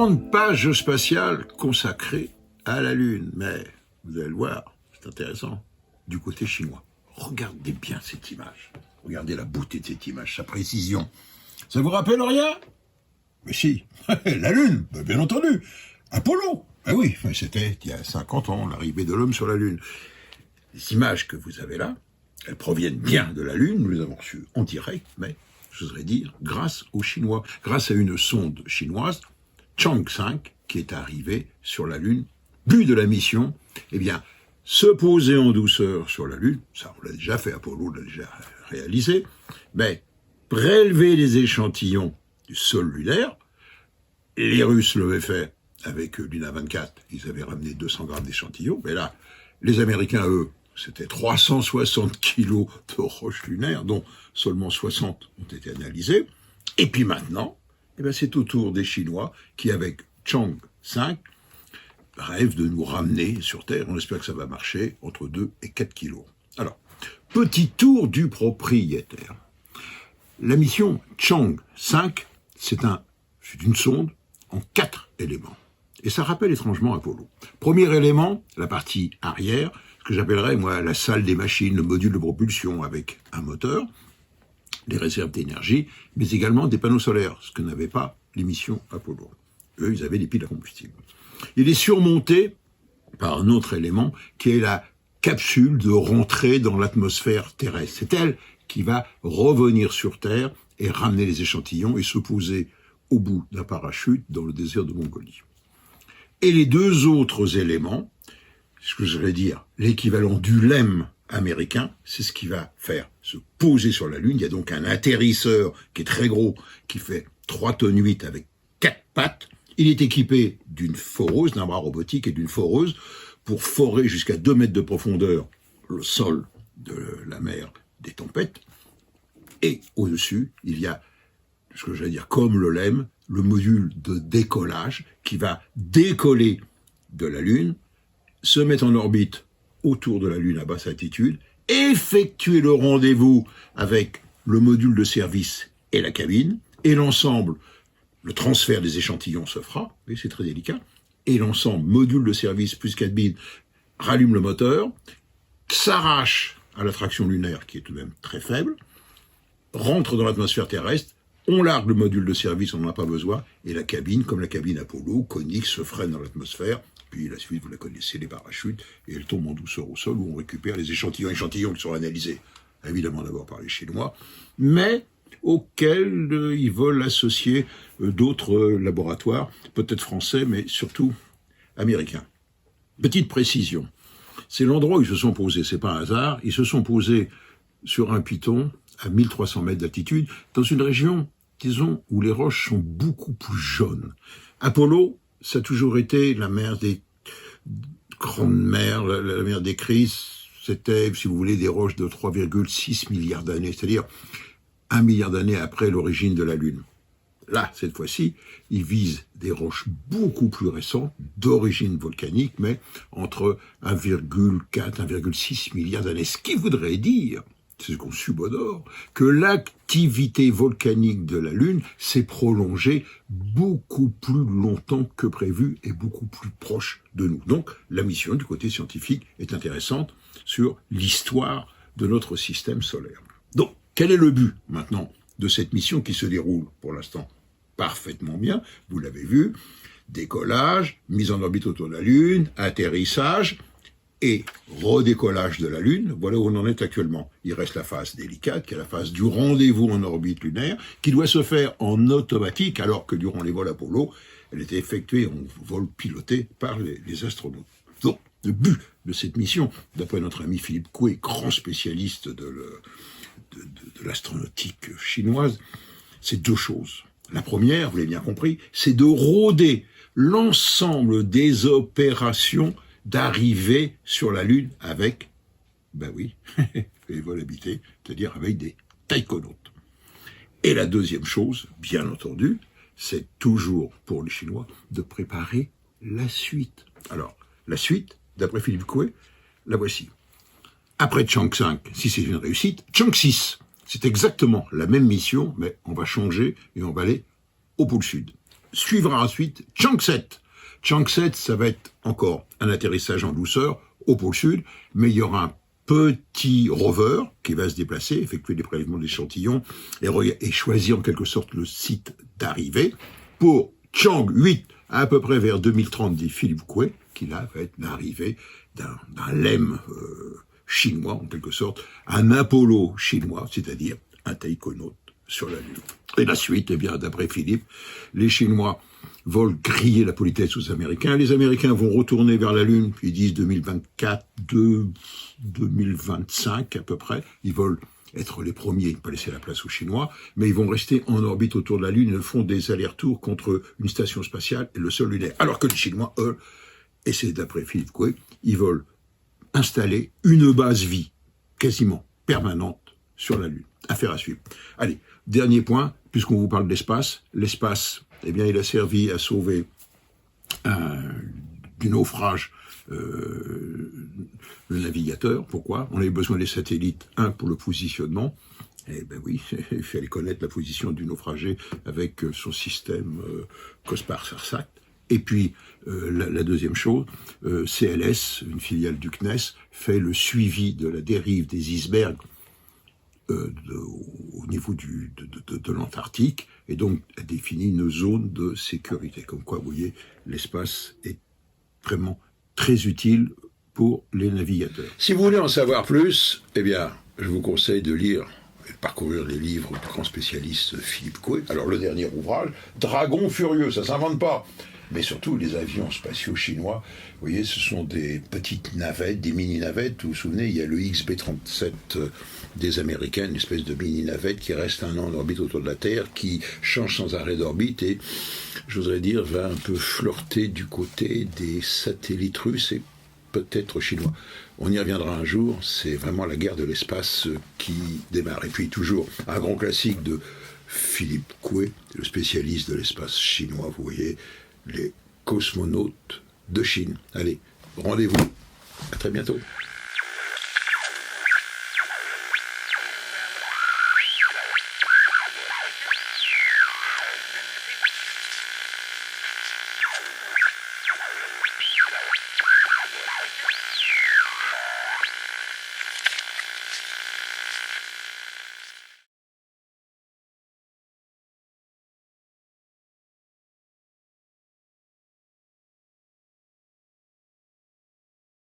grande page spatiale consacrée à la Lune. Mais, vous allez le voir, c'est intéressant, du côté chinois. Regardez bien cette image. Regardez la beauté de cette image, sa précision. Ça vous rappelle rien? Mais si, la Lune, bien entendu. Apollo, ben oui, c'était il y a 50 ans, l'arrivée de l'homme sur la Lune. Les images que vous avez là, elles proviennent bien de la Lune, nous les avons reçues en direct, mais, je voudrais dire, grâce aux Chinois, grâce à une sonde chinoise, Chang 5, qui est arrivée sur la Lune. But de la mission, eh bien, se poser en douceur sur la Lune, ça on l'a déjà fait, Apollo l'a déjà réalisé, mais prélever les échantillons du sol lunaire, les Russes l'avaient fait avec Luna 24, ils avaient ramené 200 grammes d'échantillons, mais là, les Américains, eux, c'était 360 kilos de roches lunaires, dont seulement 60 ont été analysés. Et puis maintenant, eh bien, c'est au tour des Chinois qui, avec Chang 5, rêvent de nous ramener sur Terre. On espère que ça va marcher entre 2 et 4 kilos. Alors, petit tour du propriétaire. La mission Chang 5, c'est une sonde en 4 éléments. Et ça rappelle étrangement Apollo. Premier élément, la partie arrière, ce que j'appellerais, moi, la salle des machines, le module de propulsion avec un moteur, les réserves d'énergie, mais également des panneaux solaires, ce que n'avaient pas les missions Apollo. Eux, ils avaient des piles à combustible. Il est surmonté par un autre élément, qui est la capsule de rentrée dans l'atmosphère terrestre. C'est elle qui va revenir sur Terre et ramener les échantillons et se poser au bout d'un parachute dans le désert de Mongolie. Et les deux autres éléments, ce que je vais dire, l'équivalent du LEM américain, c'est ce qui va faire se poser sur la Lune. Il y a donc un atterrisseur qui est très gros, qui fait 3,8 tonnes avec 4 pattes. Il est équipé d'une foreuse, d'un bras robotique et d'une foreuse pour forer jusqu'à 2 mètres de profondeur le sol de la mer des tempêtes. Et au-dessus, il y a, ce que j'allais dire, comme le LEM, le module de décollage qui va décoller de la Lune, se mettre en orbite autour de la Lune à basse altitude, effectuer le rendez-vous avec le module de service et la cabine, et l'ensemble, le transfert des échantillons se fera, et c'est très délicat, et l'ensemble, module de service plus cabine, rallume le moteur, s'arrache à l'attraction lunaire qui est tout de même très faible, rentre dans l'atmosphère terrestre, on largue le module de service, on n'en a pas besoin, et la cabine, comme la cabine Apollo, conique, se freine dans l'atmosphère, puis la suite, vous la connaissez, les parachutes, et elle tombe en douceur au sol où on récupère les échantillons qui sont analysés, évidemment d'abord par les Chinois, mais auxquels ils veulent associer d'autres laboratoires, peut-être français, mais surtout américains. Petite précision, c'est l'endroit où ils se sont posés, c'est pas un hasard, ils se sont posés sur un piton à 1300 mètres d'altitude, dans une région, disons, où les roches sont beaucoup plus jaunes. Apollo, ça a toujours été la mer des grandes mers, la mer des crises, c'était, si vous voulez, des roches de 3,6 milliards d'années, c'est-à-dire 1 milliard d'années après l'origine de la Lune. Là, cette fois-ci, ils visent des roches beaucoup plus récentes, d'origine volcanique, mais entre 1,4, 1,6 milliard d'années. Ce qui voudrait dire, c'est ce qu'on subodore, que l'activité volcanique de la Lune s'est prolongée beaucoup plus longtemps que prévu et beaucoup plus proche de nous. Donc, la mission du côté scientifique est intéressante sur l'histoire de notre système solaire. Donc, quel est le but, maintenant, de cette mission qui se déroule, pour l'instant, parfaitement bien, vous l'avez vu, décollage, mise en orbite autour de la Lune, atterrissage et redécollage de la Lune, voilà où on en est actuellement. Il reste la phase délicate, qui est la phase du rendez-vous en orbite lunaire, qui doit se faire en automatique, alors que durant les vols Apollo, elle était effectuée en vol piloté par les astronautes. Donc, le but de cette mission, d'après notre ami Philippe Coué, grand spécialiste de l'astronautique chinoise, c'est deux choses. La première, vous l'avez bien compris, c'est de rôder l'ensemble des opérations d'arriver sur la Lune avec, ben oui, les vols habités, c'est-à-dire avec des taïkonautes. Et la deuxième chose, bien entendu, c'est toujours pour les Chinois de préparer la suite. Alors, la suite, d'après Philippe Coué, la voici. Après Chang 5, si c'est une réussite, Chang 6, c'est exactement la même mission, mais on va changer et on va aller au pôle sud. suivra ensuite Chang'e. Chang'e, ça va être encore un atterrissage en douceur au pôle sud, mais il y aura un petit rover qui va se déplacer, effectuer des prélèvements d'échantillons et choisir en quelque sorte le site d'arrivée pour Chang'e 8, à peu près vers 2030, dit Philippe Coué, qui là va être l'arrivée d'un lemme chinois, en quelque sorte, un Apollo chinois, c'est-à-dire un taïkonaute sur la Lune. Et la suite, eh bien, d'après Philippe, les Chinois veulent griller la politesse aux Américains. Les Américains vont retourner vers la Lune, puis ils disent 2024, 2025 à peu près. Ils veulent être les premiers, pas laisser la place aux Chinois, mais ils vont rester en orbite autour de la Lune et font des allers-retours contre une station spatiale et le sol lunaire. Alors que les Chinois, eux, et c'est d'après Philippe Coué, ils veulent installer une base vie quasiment permanente sur la Lune. Affaire à suivre. Allez, dernier point, puisqu'on vous parle de l'espace. L'espace, eh bien, il a servi à sauver du naufrage le navigateur. Pourquoi? On avait besoin des satellites, pour le positionnement. Eh ben oui, il fallait connaître la position du naufragé avec son système COSPAR-SARSAT. Et puis, la deuxième chose, CLS, une filiale du CNES, fait le suivi de la dérive des icebergs au niveau de l'Antarctique, et donc a défini une zone de sécurité. Comme quoi, vous voyez, l'espace est vraiment très utile pour les navigateurs. Si vous voulez en savoir plus, eh bien, je vous conseille de lire et de parcourir les livres du grand spécialiste Philippe Coué. Alors, le dernier ouvrage, Dragon furieux, ça s'invente pas. Mais surtout, les avions spatiaux chinois, vous voyez, ce sont des petites navettes, des mini-navettes. Vous vous souvenez, il y a le XB-37 des Américains, une espèce de mini-navette qui reste un an en orbite autour de la Terre, qui change sans arrêt d'orbite et, j'oserais dire, va un peu flirter du côté des satellites russes et peut-être chinois. On y reviendra un jour, c'est vraiment la guerre de l'espace qui démarre. Et puis toujours, un grand classique de Philippe Coué, le spécialiste de l'espace chinois, vous voyez, les cosmonautes de Chine. Allez, rendez-vous. À très bientôt.